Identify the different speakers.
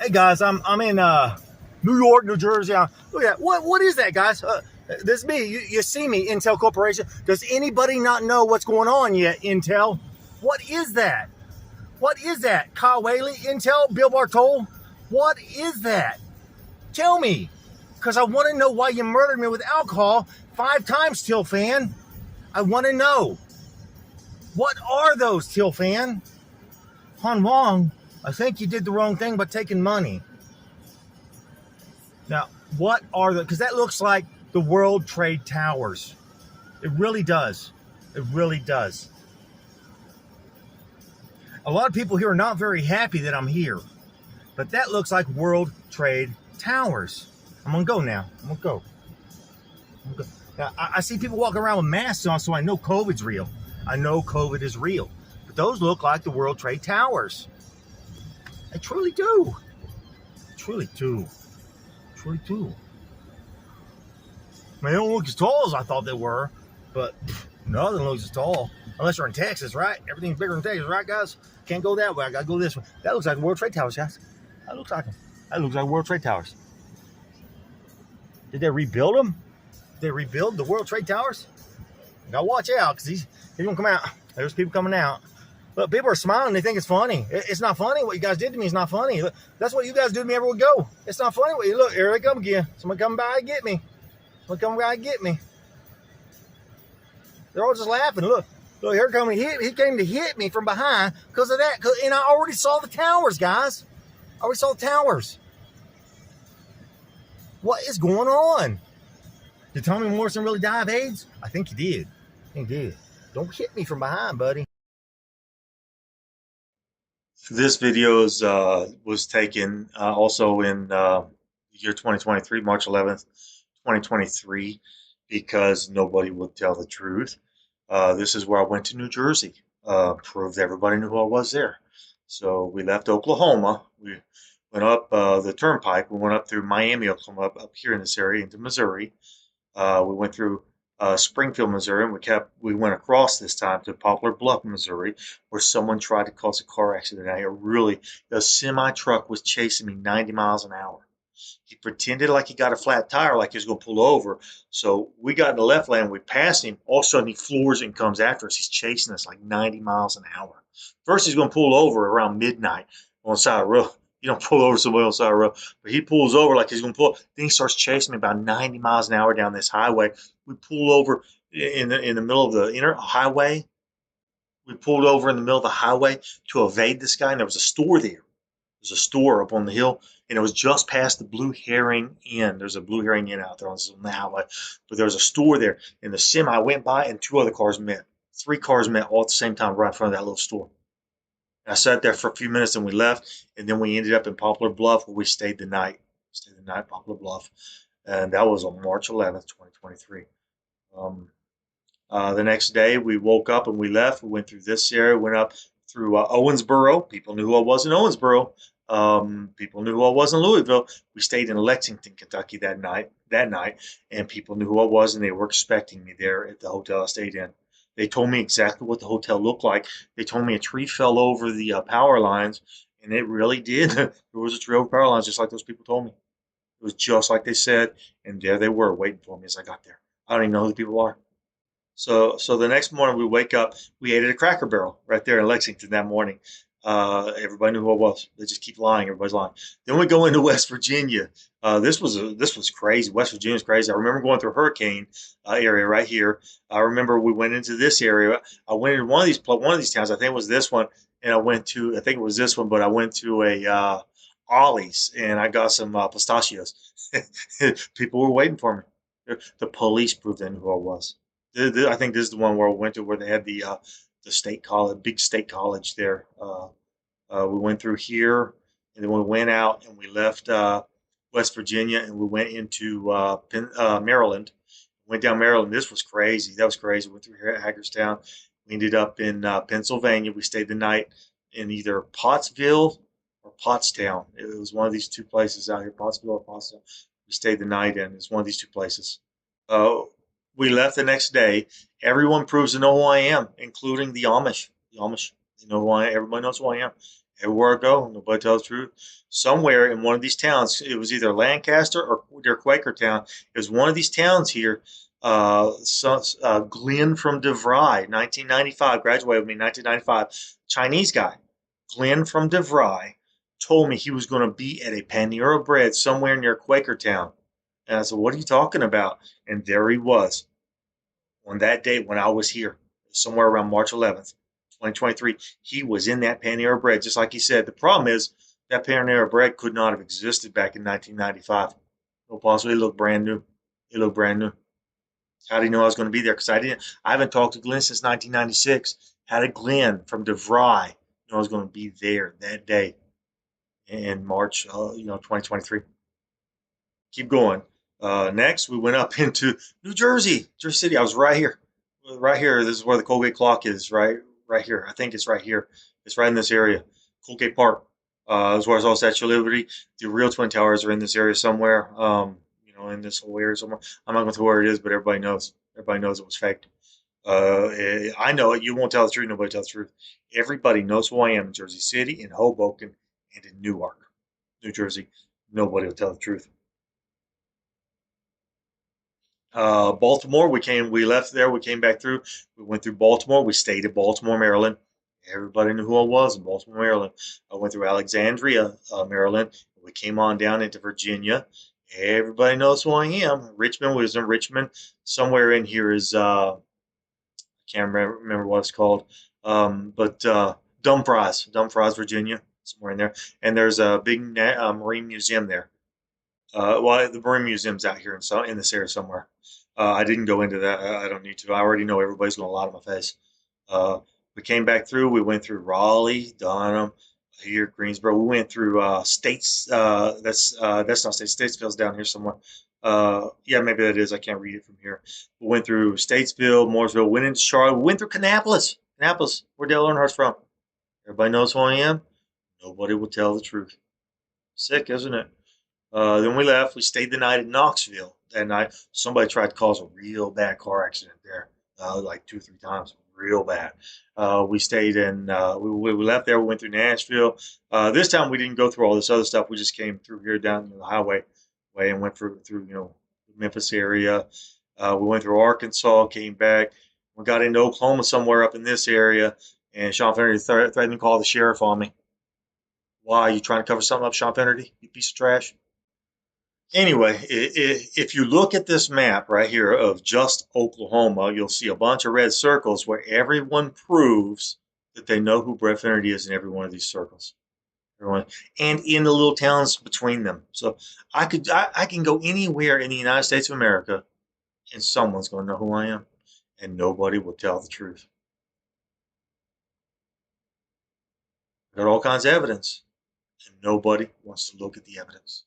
Speaker 1: Hey guys, I'm in New York, New Jersey. Look at that. What is that, guys? This is me. You see me, Intel Corporation. Does anybody not know what's going on yet, Intel? What is that? What is that? Kyle Whaley, Intel, Bill Bartol? What is that? Tell me, because I want to know why you murdered me with alcohol 5 times, Till fan. I want to know. What are those, Till fan? Han Wong, I think you did the wrong thing by taking money. Now, what are the, because that looks like the World Trade Towers. It really does. It really does. A lot of people here are not very happy that I'm here, but that looks like World Trade Towers. I'm going to go now. I'm going to go. Now, I see people walking around with masks on, so I know COVID's real. I know COVID is real. But those look like the World Trade Towers. I truly do. Truly do. Truly do. They don't look as tall as I thought they were, but nothing looks as tall. Unless you're in Texas, right? Everything's bigger in Texas, right, guys? Can't go that way. I gotta go this way. That looks like World Trade Towers, guys. That looks like them. That looks like World Trade Towers. Did they rebuild them? Did they rebuild the World Trade Towers? You gotta watch out, because he's gonna come out. There's people coming out. Look, people are smiling. They think it's funny. It's not funny. What you guys did to me is not funny. Look, that's what you guys do to me everywhere we go. It's not funny. Look, here they come again. Somebody come by and get me. Somebody come by and get me. They're all just laughing. Look, here come he came to hit me from behind because of that. And I already saw the towers, guys. I already saw the towers. What is going on? Did Tommy Morrison really die of AIDS? I think he did. He did. Don't hit me from behind, buddy.
Speaker 2: This video was taken also in the year 2023, March 11th, 2023, because nobody would tell the truth. This is where I went to New Jersey, proved everybody knew who I was there. So we left Oklahoma. We went up the turnpike. We went up through Miami, Oklahoma, up here in this area into Missouri. We went through Springfield, Missouri, and we went across this time to Poplar Bluff, Missouri, where someone tried to cause a car accident. The semi truck was chasing me 90 miles an hour. He pretended like he got a flat tire, like he was going to pull over. So we got in the left lane, we passed him. All of a sudden, he floors and comes after us. He's chasing us like 90 miles an hour. First, he's going to pull over around midnight on the side of the road. You don't pull over somebody on the side of the road, but he pulls over like he's going to pull. Then he starts chasing me about 90 miles an hour down this highway. We pull over in the middle of the inner highway. We pulled over in the middle of the highway to evade this guy, and there was a store there. There's a store up on the hill, and it was just past the Blue Herring Inn. There's a Blue Herring Inn out there on the highway, but there was a store there, and the semi went by, and 2 other cars met. 3 cars met all at the same time right in front of that little store. I sat there for a few minutes and we left, and then we ended up in Poplar Bluff where we stayed the night. Poplar Bluff, and that was on March 11th, 2023. The next day we woke up and we left. We went through this area, went up through Owensboro. People knew who I was in Owensboro. People knew who I was in Louisville. We stayed in Lexington, Kentucky that night, and people knew who I was, and they were expecting me there at the hotel I stayed in. They told me exactly what the hotel looked like. They told me a tree fell over the power lines, and it really did. There was a tree over power lines, just like those people told me. It was just like they said, and there they were waiting for me as I got there. I don't even know who the people are. So the next morning we wake up, we ate at a Cracker Barrel right there in Lexington that morning. Everybody knew who I was. They just keep lying. Everybody's lying. Then we go into West Virginia. This was crazy. West Virginia's crazy. I remember going through Hurricane area right here. I remember we went into this area. I went into one of these towns. I think it was this one, and I think it was this one, but I went to a Ollie's and I got some pistachios. People were waiting for me. The police proved they knew who I was. I think this is the one where I went to where they had the state college, big state college there. We went through here, and then we went out and we left West Virginia, and we went into Maryland. Went down Maryland. This was crazy. That was crazy. Went through Hagerstown. We ended up in Pennsylvania. We stayed the night in either Pottsville or Pottstown. It was one of these 2 places out here, Pottsville or Pottstown. We stayed the night in. It's one of these 2 places. We left the next day. Everyone proves to know who I am, including the Amish. The Amish, they know who I am. Everybody knows who I am. Everywhere I go, nobody tells the truth. Somewhere in one of these towns, it was either Lancaster or near Quakertown. It was one of these towns here. Glenn from DeVry, 1995, graduated with me in 1995. Chinese guy, Glenn from DeVry, told me he was going to be at a Panera Bread somewhere near Quakertown. And I said, "What are you talking about?" And there he was on that date when I was here, somewhere around March 11th, 2023. He was in that Panera Bread, just like he said. The problem is that Panera Bread could not have existed back in 1995. No possible. It looked brand new. It looked brand new. How did he know I was going to be there? Because I didn't. I haven't talked to Glenn since 1996. How did Glenn from DeVry know I was going to be there that day in March, 2023? Keep going. Next, we went up into New Jersey, Jersey City. I was right here, right here. This is where the Colgate clock is, right here. I think it's right here. It's right in this area, Colgate Park. As well as all Statue of Liberty. The real Twin Towers are in this area somewhere. In this whole area somewhere. I'm not going to tell where it is, but everybody knows. Everybody knows it was faked. I know it. You won't tell the truth. Nobody tells the truth. Everybody knows who I am in Jersey City, in Hoboken, and in Newark, New Jersey. Nobody will tell the truth. Baltimore, we left there, we came back through, we went through Baltimore, we stayed in Baltimore, Maryland. Everybody knew who I was in Baltimore, Maryland. I went through Alexandria, Maryland. We came on down into Virginia. Everybody knows who I am. Richmond, we was in Richmond. Somewhere in here is I can't remember what it's called, but Dumfries, Virginia, somewhere in there. And there's a big marine museum there. The Marine Museum's out here in this area somewhere. I didn't go into that. I don't need to. I already know everybody's going to lie to my face. Uh, we came back through. We went through Raleigh, Durham, here, Greensboro. We went through States. That's not States. Statesville's down here somewhere. Yeah, maybe that is. I can't read it from here. We went through Statesville, Mooresville. Went into Charlotte. We went through Kannapolis. Kannapolis, where Dale Earnhardt's from. Everybody knows who I am. Nobody will tell the truth. Sick, isn't it? Then we left. We stayed the night in Knoxville that night. Somebody tried to cause a real bad car accident there, like 2 or 3 times, real bad. We stayed in. We left there. We went through Nashville. This time we didn't go through all this other stuff. We just came through here down the highway way and went through the Memphis area. We went through Arkansas, came back. We got into Oklahoma somewhere up in this area, and Sean Finnerty threatened to call the sheriff on me. Why are you trying to cover something up, Sean Finnerty? You piece of trash. Anyway, if you look at this map right here of just Oklahoma, you'll see a bunch of red circles where everyone proves that they know who Brett Finnerty is in every one of these circles. Everyone, and in the little towns between them. So I can go anywhere in the United States of America, and someone's going to know who I am, and nobody will tell the truth. Got all kinds of evidence, and nobody wants to look at the evidence.